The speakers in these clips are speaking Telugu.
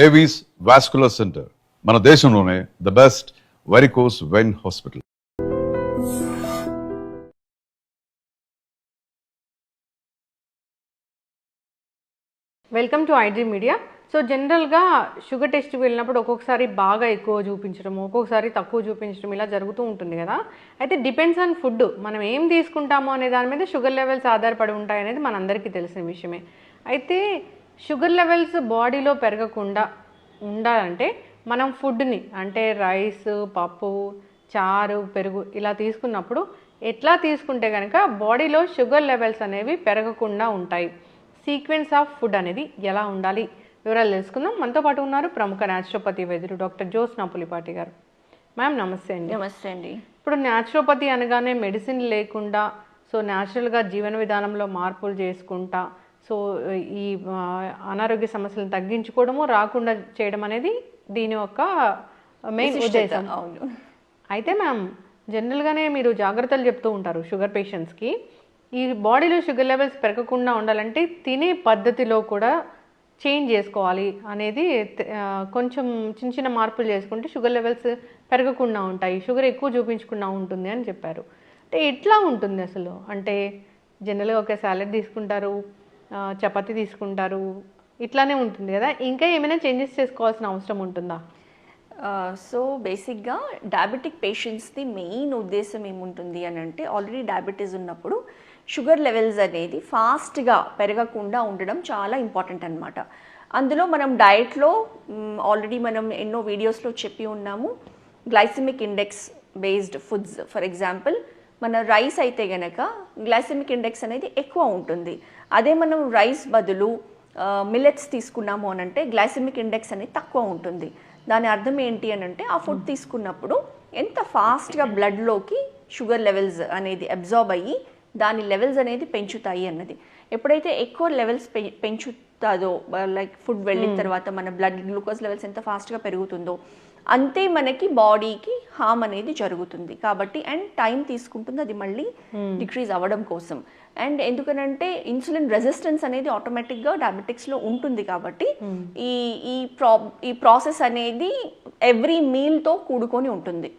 ఏవీస్ వాస్కులర్ సెంటర్ మన దేశంలోనే the best varicose vein hospital. Welcome to iDream media. So జనరల్గా షుగర్ టెస్ట్కి వెళ్ళినప్పుడు ఒక్కొక్కసారి బాగా ఎక్కువ చూపించడం, ఒక్కొక్కసారి తక్కువ చూపించడం ఇలా జరుగుతూ ఉంటుంది కదా. అయితే డిపెండ్స్ ఆన్ ఫుడ్, మనం ఏం తీసుకుంటామో అనే దాని మీద షుగర్ లెవెల్స్ ఆధారపడి ఉంటాయి అనేది మనందరికీ తెలిసిన విషయమే. అయితే షుగర్ లెవెల్స్ బాడీలో పెరగకుండా ఉండాలంటే మనం ఫుడ్ని అంటే రైస్, పప్పు, చారు, పెరుగు ఇలా తీసుకున్నప్పుడు ఎట్లా తీసుకుంటే కనుక బాడీలో షుగర్ లెవెల్స్ అనేవి పెరగకుండా ఉంటాయి, సీక్వెన్స్ ఆఫ్ ఫుడ్ అనేది ఎలా ఉండాలి, వివరాలు తెలుసుకుందాం. మనతో పాటు ఉన్నారు ప్రముఖ న్యాచురోపతి వైద్యులు డాక్టర్ జ్యోత్స్న పులిపాటి గారు. మ్యామ్ నమస్తే అండి. నమస్తే అండి. ఇప్పుడు న్యాచురోపతి అనగానే మెడిసిన్ లేకుండా సో న్యాచురల్గా జీవన విధానంలో మార్పులు చేసుకుంటా సో ఈ అనారోగ్య సమస్యలను తగ్గించుకోవడము, రాకుండా చేయడం అనేది దీని యొక్క మెయిన్ ఉద్దేశం. అవును. అయితే మ్యామ్ జనరల్గానే మీరు జాగ్రత్తలు చెప్తూ ఉంటారు షుగర్ పేషెంట్స్కి. ఈ బాడీలో షుగర్ లెవెల్స్ పెరగకుండా ఉండాలంటే తినే పద్ధతిలో కూడా చేంజ్ చేసుకోవాలి అనేది, కొంచెం చిన్న చిన్న మార్పులు చేసుకుంటే షుగర్ లెవెల్స్ పెరగకుండా ఉంటాయి, షుగర్ ఎక్కువ చూపించకుండా ఉంటుంది అని చెప్పారు. అంటే ఎట్లా ఉంటుంది అసలు? అంటే జనరల్గా ఒక సాలెడ్ తీసుకుంటారు, చపాతీ తీసుకుంటారు, ఇట్లానే ఉంటుంది కదా, ఇంకా ఏమైనా చేంజెస్ చేసుకోవాల్సిన అవసరం ఉంటుందా? సో బేసిక్గా డయాబెటిక్ పేషెంట్స్ది మెయిన్ ఉద్దేశం ఏముంటుంది అని అంటే, ఆల్రెడీ డయాబెటీస్ ఉన్నప్పుడు షుగర్ లెవెల్స్ అనేది ఫాస్ట్గా పెరగకుండా ఉండడం చాలా ఇంపార్టెంట్ అనమాట. అందులో మనం డయట్లో ఆల్రెడీ మనం ఎన్నో వీడియోస్లో చెప్పి ఉన్నాము, glycemic index based foods. For example మన రైస్ అయితే గనక గ్లైసెమిక్ ఇండెక్స్ అనేది ఎక్కువ ఉంటుంది. అదే మనం రైస్ బదులు మిల్లెట్స్ తీసుకున్నాము అని అంటే గ్లైసెమిక్ ఇండెక్స్ అనేది తక్కువ ఉంటుంది. దాని అర్థం ఏంటి అని అంటే, ఆ ఫుడ్ తీసుకున్నప్పుడు ఎంత ఫాస్ట్గా బ్లడ్లోకి షుగర్ లెవెల్స్ అనేది అబ్జార్బ్ అయ్యి దాని లెవెల్స్ అనేది పెంచుతాయి అన్నది. ఎప్పుడైతే ఎక్కువ లెవెల్స్ పెంచుతుందో, లైక్ ఫుడ్ వెళ్ళిన తర్వాత మన బ్లడ్ గ్లూకోజ్ లెవెల్స్ ఎంత ఫాస్ట్గా పెరుగుతుందో అంతే మనకి బాడీకి హామ్ అనేది జరుగుతుంది. కాబట్టి అండ్ టైం తీసుకుంటుంది అది మళ్ళీ డిక్రీజ్ అవ్వడం కోసం. అండ్ ఎందుకనంటే ఇన్సులిన్ రెసిస్టెన్స్ అనేది ఆటోమేటిక్గా డయాబెటిక్స్లో ఉంటుంది. కాబట్టి ఈ ప్రాసెస్ అనేది ఎవ్రీ మీల్తో కూడుకొని ఉంటుంది.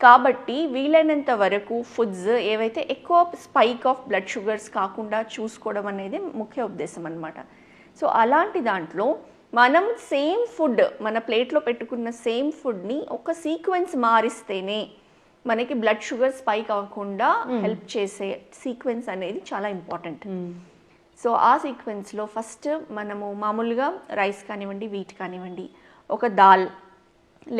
కాబట్టి వీలైనంత వరకు ఫుడ్స్ ఏవైతే ఎక్కువ స్పైక్ ఆఫ్ బ్లడ్ షుగర్స్ కాకుండా చూసుకోవడం అనేది ముఖ్య ఉద్దేశం అన్నమాట. సో అలాంటి దాంట్లో మనం సేమ్ ఫుడ్, మన ప్లేట్లో పెట్టుకున్న సేమ్ ఫుడ్ని ఒక సీక్వెన్స్ మారిస్తేనే మనకి బ్లడ్ షుగర్ స్పైక్ అవ్వకుండా హెల్ప్ చేసే సీక్వెన్స్ అనేది చాలా ఇంపార్టెంట్. సో ఆ సీక్వెన్స్లో ఫస్ట్ మనము మామూలుగా రైస్ కానివ్వండి, వీట్ కానివ్వండి, ఒక దాల్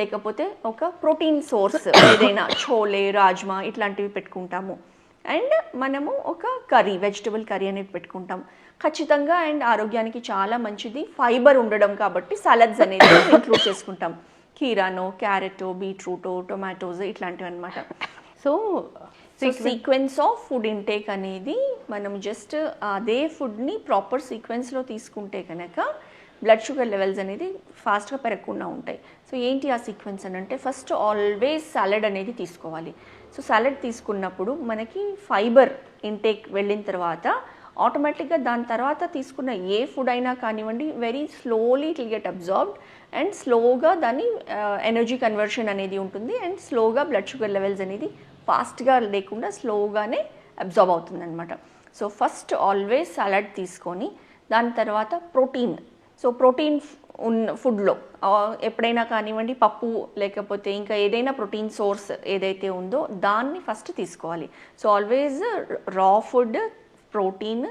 లేకపోతే ఒక ప్రోటీన్ సోర్స్ ఏదైనా చోలే, రాజ్మా ఇట్లాంటివి పెట్టుకుంటాము. అండ్ మనము ఒక కర్రీ, వెజిటబుల్ కర్రీ అనేది పెట్టుకుంటాం ఖచ్చితంగా. అండ్ ఆరోగ్యానికి చాలా మంచిది, ఫైబర్ ఉండడం కాబట్టి సాలడ్స్ అనేది ఇంక్లూడ్ చేసుకుంటాం. కీరానో, క్యారెటో, బీట్రూటో, టొమాటోస్ ఇట్లాంటివి అనమాట. So sequence of food intake అనేది మనం జస్ట్ అదే ఫుడ్ని ప్రాపర్ సీక్వెన్స్లో తీసుకుంటే కనుక బ్లడ్ షుగర్ లెవెల్స్ అనేది ఫాస్ట్గా పెరగకుండా ఉంటాయి. సో ఏంటి ఆ సీక్వెన్స్ అని అంటే, ఫస్ట్ ఆల్వేస్ సాలడ్ అనేది తీసుకోవాలి. సో సాలడ్ తీసుకున్నప్పుడు మనకి ఫైబర్ ఇంటేక్ వెళ్ళిన తర్వాత ఆటోమేటిక్గా దాని తర్వాత తీసుకున్న ఏ ఫుడ్ అయినా కానివ్వండి very slowly it will get absorbed and స్లోగా దాని ఎనర్జీ కన్వర్షన్ అనేది ఉంటుంది. అండ్ స్లోగా బ్లడ్ షుగర్ లెవెల్స్ అనేది ఫాస్ట్గా లేకుండా స్లోగానే అబ్జార్బ్ అవుతుంది అనమాట. సో ఫస్ట్ ఆల్వేస్ సాలడ్ తీసుకొని దాని తర్వాత ప్రోటీన్. సో ప్రోటీన్ ఉన్న ఫుడ్లో ఎప్పుడైనా కానివ్వండి పప్పు లేకపోతే ఇంకా ఏదైనా ప్రోటీన్ సోర్స్ ఏదైతే ఉందో దాన్ని ఫస్ట్ తీసుకోవాలి. సో ఆల్వేస్ రా ఫుడ్, ప్రోటీన్,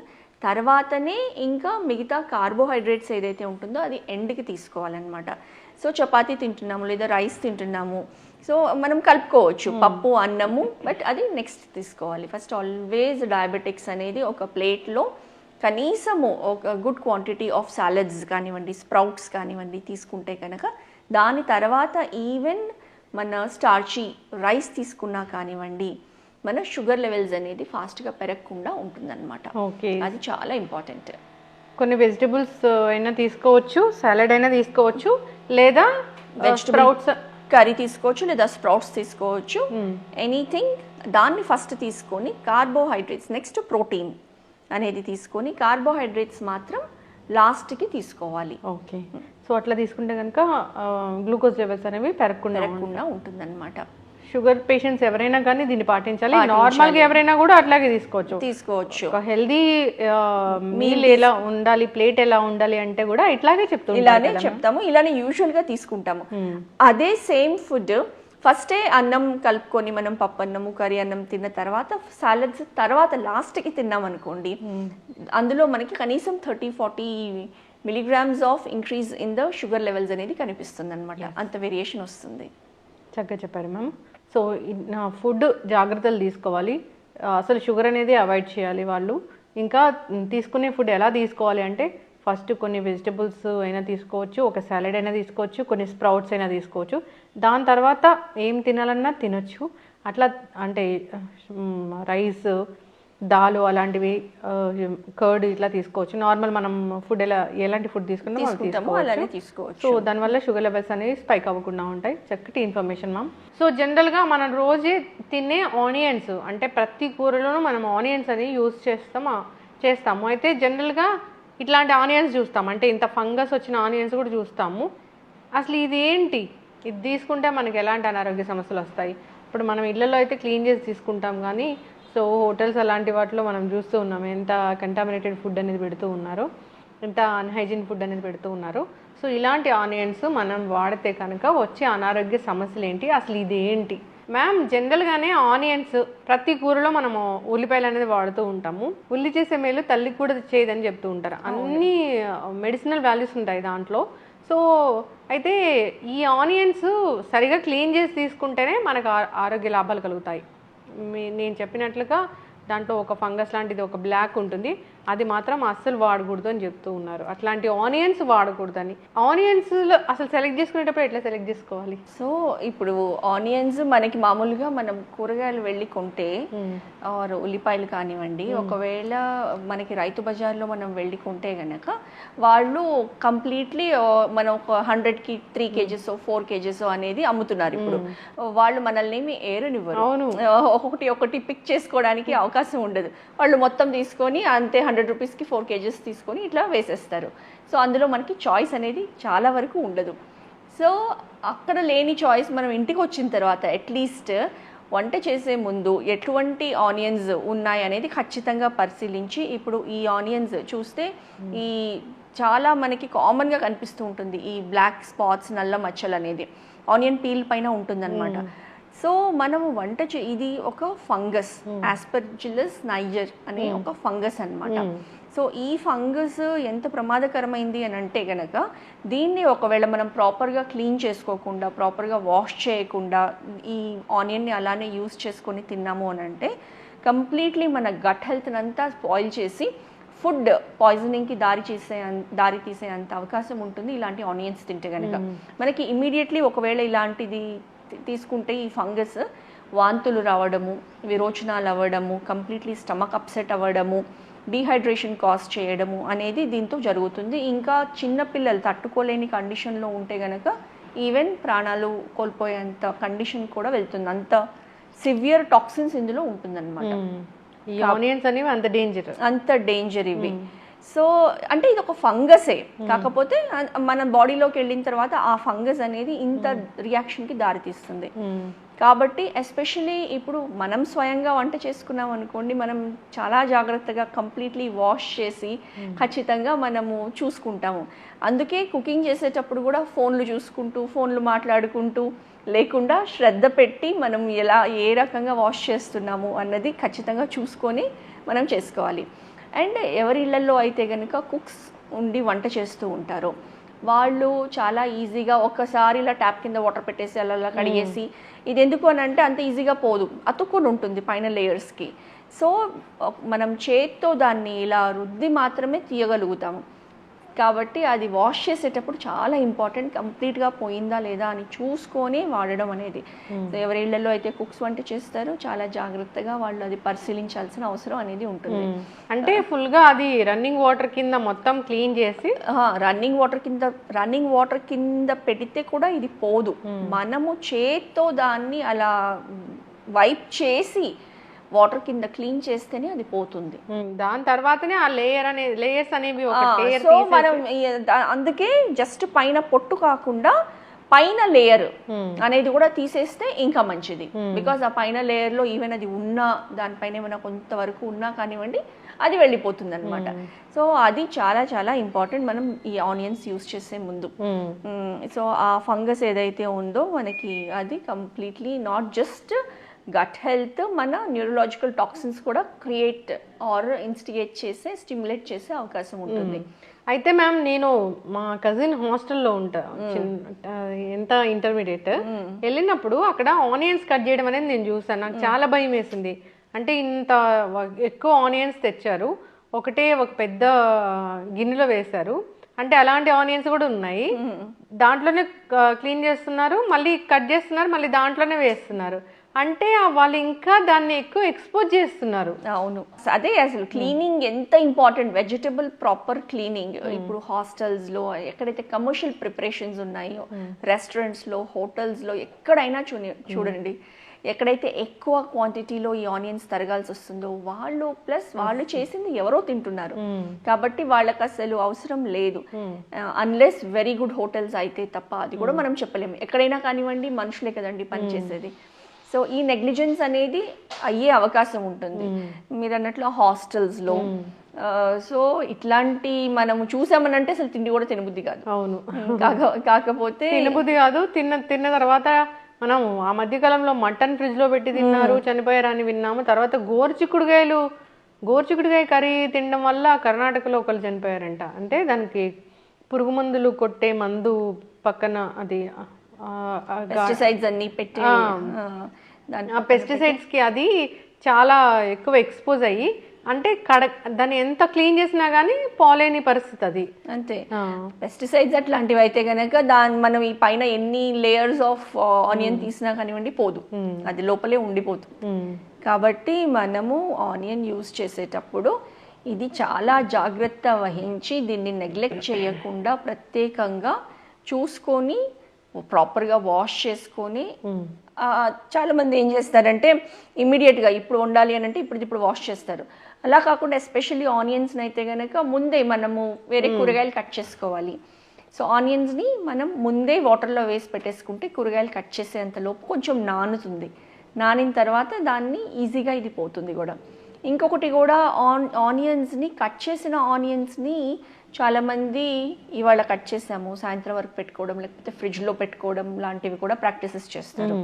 తర్వాతనే ఇంకా మిగతా కార్బోహైడ్రేట్స్ ఏదైతే ఉంటుందో అది ఎండ్కి తీసుకోవాలన్నమాట. సో చపాతీ తింటున్నాము లేదా రైస్ తింటున్నాము, సో మనం కలుపుకోవచ్చు పప్పు, అన్నము, బట్ అది నెక్స్ట్ తీసుకోవాలి. ఫస్ట్ ఆల్వేస్ డయాబెటిక్స్ అనేది ఒక ప్లేట్లో కనీసము ఒక గుడ్ క్వాంటిటీ ఆఫ్ సాలడ్స్ కానివ్వండి, స్ప్రౌట్స్ కానివ్వండి తీసుకుంటే కనుక దాని తర్వాత ఈవెన్ మన స్టార్చీ రైస్ తీసుకున్నా కానివ్వండి మన షుగర్ లెవెల్స్ అనేది ఫాస్ట్గా పెరగకుండా ఉంటుందన్నమాట. ఓకే, అది చాలా ఇంపార్టెంట్. కొన్ని వెజిటబుల్స్ అయినా తీసుకోవచ్చు, సాలడ్ అయినా తీసుకోవచ్చు, లేదా వెజిటబుల్స్ కర్రీ తీసుకోవచ్చు, లేదా స్ప్రౌట్స్ తీసుకోవచ్చు, ఎనీథింగ్. దాన్ని ఫస్ట్ తీసుకొని కార్బోహైడ్రేట్స్ నెక్స్ట్ ప్రోటీన్ అనేది తీసుకొని కార్బోహైడ్రేట్స్ మాత్రం లాస్ట్కి తీసుకోవాలి. ఓకే, సో సో అట్లా తీసుకుంటే కనుక గ్లూకోజ్ లెవెల్స్ అనేవి పెరగకుండా ఉంటుందన్నమాట. షుగర్ పేషెంట్స్ ఎవరైనా కానీ దీన్ని పాటించాలి. నార్మల్గా ఎవరైనా కూడా అట్లాగే తీసుకోవచ్చు. ఒక హెల్దీ మీల్ ఎలా ఉండాలి, ప్లేట్ ఎలా ఉండాలి అంటే కూడా ఇట్లాగే చెప్తాము, ఇలానే యూజువల్ గా తీసుకుంటాము. అదే సేమ్ ఫుడ్ ఫస్టే అన్నం కలుపుకొని మనం పప్పు అన్నము కర్రీ అన్నం తిన్న తర్వాత సాలడ్స్ తర్వాత లాస్ట్కి తిన్నాం అనుకోండి, అందులో మనకి కనీసం 30-40 milligrams of increase in the sugar levels అనేది కనిపిస్తుంది అనమాట. అంత వేరియేషన్ వస్తుంది. చక్కగా చెప్పారు మ్యామ్. సో ఫుడ్ జాగ్రత్తలు తీసుకోవాలి, అసలు షుగర్ అనేది అవాయిడ్ చేయాలి వాళ్ళు. ఇంకా తీసుకునే ఫుడ్ ఎలా తీసుకోవాలి అంటే ఫస్ట్ కొన్ని వెజిటబుల్స్ అయినా తీసుకోవచ్చు, ఒక సాలడ్ అయినా తీసుకోవచ్చు, కొన్ని స్ప్రౌట్స్ అయినా తీసుకోవచ్చు. దాని తర్వాత ఏం తినాలన్నా తినొచ్చు. అట్లా అంటే రైస్, దాలు అలాంటివి, కర్డ్ ఇట్లా తీసుకోవచ్చు. నార్మల్ మనం ఫుడ్ ఎలాంటి ఫుడ్ తీసుకుంటామో అలానే తీసుకోవచ్చు. సో దానివల్ల షుగర్ లెవెల్స్ అనేవి స్పైక్ అవ్వకుండా ఉంటాయి. చక్కటి ఇన్ఫర్మేషన్ మ్యామ్. సో జనరల్గా మనం రోజే తినే ఆనియన్స్ అంటే ప్రతి కూరలోనూ మనం ఆనియన్స్ అని యూజ్ చేస్తాము. అయితే జనరల్గా ఇట్లాంటి ఆనియన్స్ చూస్తాం, అంటే ఇంత ఫంగస్ వచ్చిన ఆనియన్స్ కూడా చూస్తాము. అసలు ఇది ఏంటి, ఇది తీసుకుంటే మనకి ఎలాంటి అనారోగ్య సమస్యలు వస్తాయి? ఇప్పుడు మనం ఇళ్లలో అయితే క్లీన్ చేసి తీసుకుంటాం, కానీ సో హోటల్స్ అలాంటి వాటిలో మనం చూస్తూ ఉన్నాం ఎంత కంటామినేటెడ్ ఫుడ్ అనేది పెడుతూ ఉన్నారు, ఎంత అన్హైజీన్ ఫుడ్ అనేది పెడుతూ ఉన్నారు. సో ఇలాంటి ఆనియన్స్ మనం వాడితే కనుక వచ్చే అనారోగ్య సమస్యలు ఏంటి, అసలు ఇది ఏంటి మ్యామ్? జనరల్గానే ఆనియన్స్ ప్రతి కూరలో మనము ఉల్లిపాయలు అనేది వాడుతూ ఉంటాము. ఉల్లి చేసే మేలు తల్లికి కూడా చేయదని చెప్తూ ఉంటారు. అన్ని మెడిసినల్ వాల్యూస్ ఉంటాయి దాంట్లో. సో అయితే ఈ ఆనియన్స్ సరిగా క్లీన్ చేసి తీసుకుంటేనే మనకు ఆరోగ్య లాభాలు కలుగుతాయి. నేను చెప్పినట్లుగా దాంట్లో ఒక ఫంగస్ లాంటిది ఒక బ్లాక్ ఉంటుంది, అది మాత్రం అస్సలు వాడకూడదు అని చెప్తూ ఉన్నారు. అట్లాంటి ఆనియన్స్ వాడకూడదని. ఆనియన్స్ అసలు సెలెక్ట్ చేసుకునేటప్పుడు ఎట్లా సెలెక్ట్ చేసుకోవాలి? సో ఇప్పుడు ఆనియన్స్ మనకి మామూలుగా మనం కూరగాయలు వెళ్ళి కొంటే ఆర్ ఉల్లిపాయలు కానివ్వండి, ఒకవేళ మనకి రైతు బజార్లో మనం వెళ్ళి కొంటే గనక వాళ్ళు కంప్లీట్లీ మనం ఒక 100కి 3 kgs 4 kgs అనేది అమ్ముతున్నారు. ఇప్పుడు వాళ్ళు మనల్ని ఏమి ఏరనివ్వరు, ఒకటి పిక్ చేసుకోవడానికి అవకాశం ఉండదు. వాళ్ళు మొత్తం తీసుకొని అంతే 100 రూపీస్కి 4 kgs తీసుకొని ఇట్లా వేసేస్తారు. సో అందులో మనకి చాయిస్ అనేది చాలా వరకు ఉండదు. సో అక్కడ లేని చాయిస్ మనం ఇంటికి వచ్చిన తర్వాత అట్లీస్ట్ వంట చేసే ముందు ఎటువంటి ఆనియన్స్ ఉన్నాయి అనేది ఖచ్చితంగా పరిశీలించి, ఇప్పుడు ఈ ఆనియన్స్ చూస్తే ఈ చాలా మనకి కామన్గా కనిపిస్తూ ఉంటుంది ఈ బ్లాక్ స్పాట్స్, నల్ల మచ్చలు అనేది ఆనియన్ పీల్ పైన ఉంటుందన్నమాట. సో మనము ఇది ఒక ఫంగస్, ఆస్పర్జిల్లస్ నైజర్ అనే ఒక ఫంగస్ అన్నమాట. సో ఈ ఫంగస్ ఎంత ప్రమాదకరమైంది అని అంటే గనక దీన్ని ఒకవేళ మనం ప్రాపర్గా క్లీన్ చేసుకోకుండా, ప్రాపర్గా వాష్ చేయకుండా ఈ ఆనియన్ని అలానే యూస్ చేసుకొని తిన్నాము అని అంటే కంప్లీట్లీ మన గట్ హెల్త్ని అంతా స్పాయిల్ చేసి ఫుడ్ పాయిజనింగ్కి దారి తీసే అంత అవకాశం ఉంటుంది ఇలాంటి ఆనియన్స్ తింటే కనుక. మనకి ఇమీడియట్లీ ఒకవేళ ఇలాంటిది తీసుకుంటే ఈ ఫంగస్ వాంతులు రావడము, విరోచనాలు అవ్వడము, కంప్లీట్లీ స్టమక్ అప్సెట్ అవ్వడము, డీహైడ్రేషన్ కాజ్ చేయడము అనేది దీంతో జరుగుతుంది. ఇంకా చిన్నపిల్లలు తట్టుకోలేని కండిషన్లో ఉంటే గనక ఈవెన్ ప్రాణాలు కోల్పోయేంత కండిషన్ కూడా వెళ్తుంది. అంత సివియర్ టాక్సిన్స్ ఇందులో ఉంటుందన్నమాట. ఈ ఆనియన్స్ అనేవి అంత డేంజర్ ఇవి. సో అంటే ఇది ఒక ఫంగసే, కాకపోతే మన బాడీలోకి వెళ్ళిన తర్వాత ఆ ఫంగస్ అనేది ఇంత రియాక్షన్కి దారితీస్తుంది. కాబట్టి ఎస్పెషలీ ఇప్పుడు మనం స్వయంగా వంట చేసుకున్నాం అనుకోండి, మనం చాలా జాగ్రత్తగా కంప్లీట్లీ వాష్ చేసి ఖచ్చితంగా మనము చూసుకుంటాము. అందుకే కుకింగ్ చేసేటప్పుడు కూడా ఫోన్లు మాట్లాడుకుంటూ లేకుండా శ్రద్ధ పెట్టి మనం ఏ రకంగా వాష్ చేస్తున్నాము అన్నది ఖచ్చితంగా చూసుకొని మనం చేసుకోవాలి. అండ్ ఎవరి ఇళ్లలో అయితే కనుక కుక్స్ ఉండి వంట చేస్తూ ఉంటారో వాళ్ళు చాలా ఈజీగా ఒక్కసారి ఇలా ట్యాప్ కింద వాటర్ పెట్టేసి అలా కడిగేసి, ఇది ఎందుకు అని అంటే అంత ఈజీగా పోదు, అతుక్కుని ఉంటుంది పైన లేయర్స్కి. సో మనం చేత్తో దాన్ని ఇలా రుద్ది మాత్రమే తీయగలుగుతాము. కాబట్టి అది వాష్ చేసేటప్పుడు చాలా ఇంపార్టెంట్, కంప్లీట్గా పోయిందా లేదా అని చూసుకొని వాడడం అనేది. ఎవరి ఇళ్లలో అయితే కుక్స్ వంట చేస్తారో చాలా జాగ్రత్తగా వాళ్ళు అది పరిశీలించాల్సిన అవసరం అనేది ఉంటుంది. అంటే ఫుల్గా అది రన్నింగ్ వాటర్ కింద మొత్తం క్లీన్ చేసి రన్నింగ్ వాటర్ కింద పెడితే కూడా ఇది పోదు. మనము చేత్తో దాన్ని అలా వైప్ చేసి వాటర్ కింద క్లీన్ చేస్తేనే అది పోతుంది. దాని తర్వాతనే ఆ లేయర్స్ అనేవి సో మనం అందుకే జస్ట్ పైన పొట్టు కాకుండా పైన లేయర్ అనేది కూడా తీసేస్తే ఇంకా మంచిది. బికాస్ ఆ పైన లేయర్ లో ఈవెన్ అది ఉన్నా దానిపైన ఏమైనా కొంతవరకు ఉన్నా కానివ్వండి అది వెళ్ళిపోతుంది అనమాట. సో అది చాలా చాలా ఇంపార్టెంట్ మనం ఈ ఆనియన్స్ యూస్ చేసే ముందు. సో ఆ ఫంగస్ ఏదైతే ఉందో మనకి అది completely not just gut health, మన న్యూరలాజికల్ టాక్సిన్స్ కూడా క్రియేట్ ఆర్ ఇన్స్టిగేట్ చేసే స్టిమ్యులేట్ చేసే అవకాశం ఉంటుంది. అయితే మ్యామ్ నేను మా కజిన్ హాస్టల్లో ఉంటా, ఎంత ఇంటర్మీడియట్ వెళ్ళినప్పుడు అక్కడ ఆనియన్స్ కట్ చేయడం అనేది నేను చూసాను. నాకు చాలా భయం వేసింది. అంటే ఇంత ఎక్కువ ఆనియన్స్ తెచ్చారు, ఒక పెద్ద గిన్నెలో వేశారు. అంటే అలాంటి ఆనియన్స్ కూడా ఉన్నాయి, దాంట్లోనే క్లీన్ చేస్తున్నారు, మళ్ళీ కట్ చేస్తున్నారు, మళ్ళీ దాంట్లోనే వేస్తున్నారు. అంటే వాళ్ళు ఇంకా దాన్ని ఎక్కువ ఎక్స్పోజ్ చేస్తున్నారు. అవును, అదే అసలు క్లీనింగ్ ఎంత ఇంపార్టెంట్, వెజిటబుల్ ప్రాపర్ క్లీనింగ్. ఇప్పుడు హాస్టల్స్ లో ఎక్కడైతే కమర్షియల్ ప్రిపరేషన్స్ ఉన్నాయో, రెస్టారెంట్స్ లో, హోటల్స్ లో ఎక్కడైనా చూడండి, ఎక్కడైతే ఎక్కువ క్వాంటిటీలో ఈ ఆనియన్స్ తరగాల్సి వస్తుందో వాళ్ళు చేసింది ఎవరో తింటున్నారు. కాబట్టి వాళ్ళకి అసలు అవసరం లేదు, అన్లెస్ వెరీ గుడ్ హోటల్స్ అయితే తప్ప. అది కూడా మనం చెప్పలేము, ఎక్కడైనా కానివ్వండి మనుషులే కదండి పనిచేసేది. సో ఈ నెగ్లిజెన్స్ అనేది అయ్యే అవకాశం ఉంటుంది మీరు అన్నట్లు హాస్టల్స్లో. సో ఇట్లాంటి మనము చూసామనంటే అసలు తిండి కూడా తినబుద్ధి కాదు. అవును, కాకపోతే తినబుద్ధి కాదు. తిన్న తర్వాత మనం ఆ మధ్యకాలంలో మటన్ ఫ్రిడ్జ్ లో పెట్టి తిన్నారు, చనిపోయారని విన్నాము. తర్వాత గోరుచిక్కుడుకాయ కర్రీ తినడం వల్ల కర్ణాటకలో ఒకళ్ళు చనిపోయారంట. అంటే దానికి పురుగు మందులు కొట్టే మందు పక్కన అది పెస్టిసైడ్స్ అన్ని పెట్టి, పెస్టిసైడ్స్ కి అది చాలా ఎక్కువ ఎక్స్పోజ్ అయ్యి, అంటే దాన్ని ఎంత క్లీన్ చేసినా గానీ పోలేని పరిస్థితి అది. అంతే, పెస్టిసైడ్స్ అట్లాంటివి అయితే కనుక మనం ఈ పైన ఎన్ని లేయర్స్ ఆఫ్ ఆనియన్ తీసినా కానివ్వండి పోదు, అది లోపలే ఉండిపోతుంది. కాబట్టి మనము ఆనియన్ యూజ్ చేసేటప్పుడు ఇది చాలా జాగ్రత్త వహించి దీన్ని నెగ్లెక్ట్ చేయకుండా ప్రత్యేకంగా చూసుకొని ప్రాపర్గా వాష్ చేసుకొని. చాలా మంది ఏం చేస్తారంటే ఇమ్మీడియట్గా ఇప్పుడు వండాలి అని అంటే ఇప్పుడు వాష్ చేస్తారు. అలా కాకుండా ఎస్పెషల్లీ ఆనియన్స్ని అయితే కనుక ముందే మనము వేరే కూరగాయలు కట్ చేసుకోవాలి. సో ఆనియన్స్ని మనం ముందే వాటర్లో వేసి పెట్టేసుకుంటే కూరగాయలు కట్ చేసేంతలోపు కొంచెం నానుతుంది. నానిన తర్వాత దాన్ని ఈజీగా ఇది పోతుంది కూడా. ఇంకొకటి కూడా ఆనియన్స్ని కట్ చేసిన ఆనియన్స్ని చాలామంది ఇవాళ కట్ చేసాము సాయంత్రం వరకు పెట్టుకోవడం, లేకపోతే ఫ్రిడ్జ్లో పెట్టుకోవడం లాంటివి కూడా ప్రాక్టీసెస్ చేస్తారు.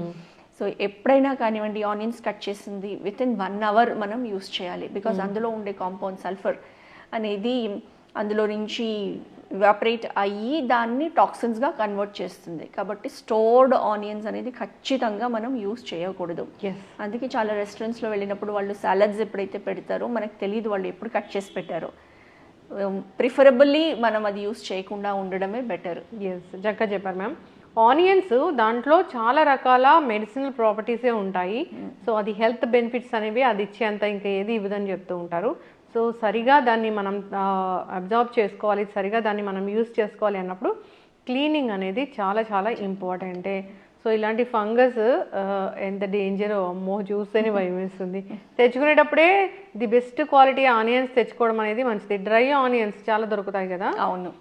సో ఎప్పుడైనా కానివ్వండి ఆనియన్స్ కట్ చేసింది వితిన్ 1 hour మనం యూస్ చేయాలి. బికాజ్ అందులో ఉండే కాంపౌండ్ సల్ఫర్ అనేది అందులో నుంచి ఎవాపరేట్ అయ్యి దాన్ని టాక్సిన్స్గా కన్వర్ట్ చేస్తుంది. కాబట్టి స్టోర్డ్ ఆనియన్స్ అనేది ఖచ్చితంగా మనం యూస్ చేయకూడదు. అందుకే చాలా రెస్టారెంట్స్లో వెళ్ళినప్పుడు వాళ్ళు సాలడ్స్ ఎప్పుడైతే పెడతారో మనకు తెలియదు వాళ్ళు ఎప్పుడు కట్ చేసి పెట్టారో. ప్రిఫరబుల్లీ మనం అది యూస్ చేయకుండా ఉండడమే బెటర్. చక్కగా చెప్పారు మ్యామ్. ఆనియన్స్ దాంట్లో చాలా రకాల మెడిసినల్ ప్రాపర్టీసే ఉంటాయి. సో అది హెల్త్ బెనిఫిట్స్ అనేవి అది ఇచ్చేంత ఇంకా ఏది ఇవ్వదని చెప్తూ ఉంటారు. సో సరిగా దాన్ని మనం అబ్జర్వ్ చేసుకోవాలి, సరిగా దాన్ని మనం యూజ్ చేసుకోవాలి అన్నప్పుడు క్లీనింగ్ అనేది చాలా చాలా ఇంపార్టెంటే. సో ఇలాంటి ఫంగస్ ఎంత డేంజరో అమ్మో చూస్తేనే భయం వేస్తుంది. తెచ్చుకునేటప్పుడే ది బెస్ట్ క్వాలిటీ ఆనియన్స్ తెచ్చుకోవడం అనేది మంచిది. డ్రై ఆనియన్స్ చాలా దొరుకుతాయి కదా. అవును,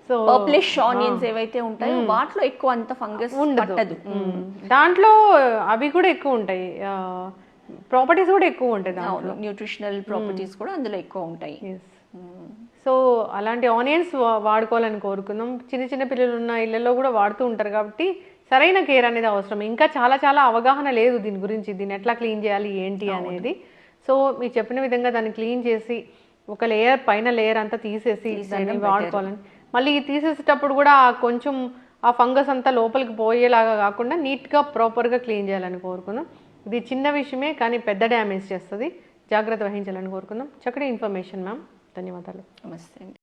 సో పర్ప్లిష్ ఆనియన్స్ ఏవైతే ఉంటాయో వాటిలో ఎక్కువ అంత ఫంగస్ ఉండదు. దాంట్లో అవి కూడా ఎక్కువ ఉంటాయి, ప్రాపర్టీస్ కూడా ఎక్కువ ఉంటాయి, న్యూట్రిషనల్ ప్రాపర్టీస్ కూడా అందులో ఎక్కువ ఉంటాయి. సో అలాంటి ఆనియన్స్ వాడుకోవాలని కోరుకుందాం. చిన్న చిన్న పిల్లలు ఉన్న ఇళ్లలో కూడా వాడుతూ ఉంటారు కాబట్టి సరైన కేర్ అనేది అవసరం. ఇంకా చాలా చాలా అవగాహన లేదు దీని గురించి, దీన్ని ఎట్లా క్లీన్ చేయాలి ఏంటి అనేది. సో మీరు చెప్పిన విధంగా దాన్ని క్లీన్ చేసి ఒక లేయర్ పైన లేయర్ అంతా తీసేసి దాన్ని వాడుకోవాలని, మళ్ళీ తీసేసేటప్పుడు కూడా కొంచెం ఆ ఫంగస్ అంతా లోపలికి పోయేలాగా కాకుండా నీట్గా ప్రాపర్గా క్లీన్ చేయాలని కోరుకుందాం. ఇది చిన్న విషయమే కానీ పెద్ద డ్యామేజ్ చేస్తుంది, జాగ్రత్త వహించాలని కోరుకుందాం. చక్కటి ఇన్ఫర్మేషన్ మ్యామ్, ధన్యవాదాలు. నమస్తే అండి.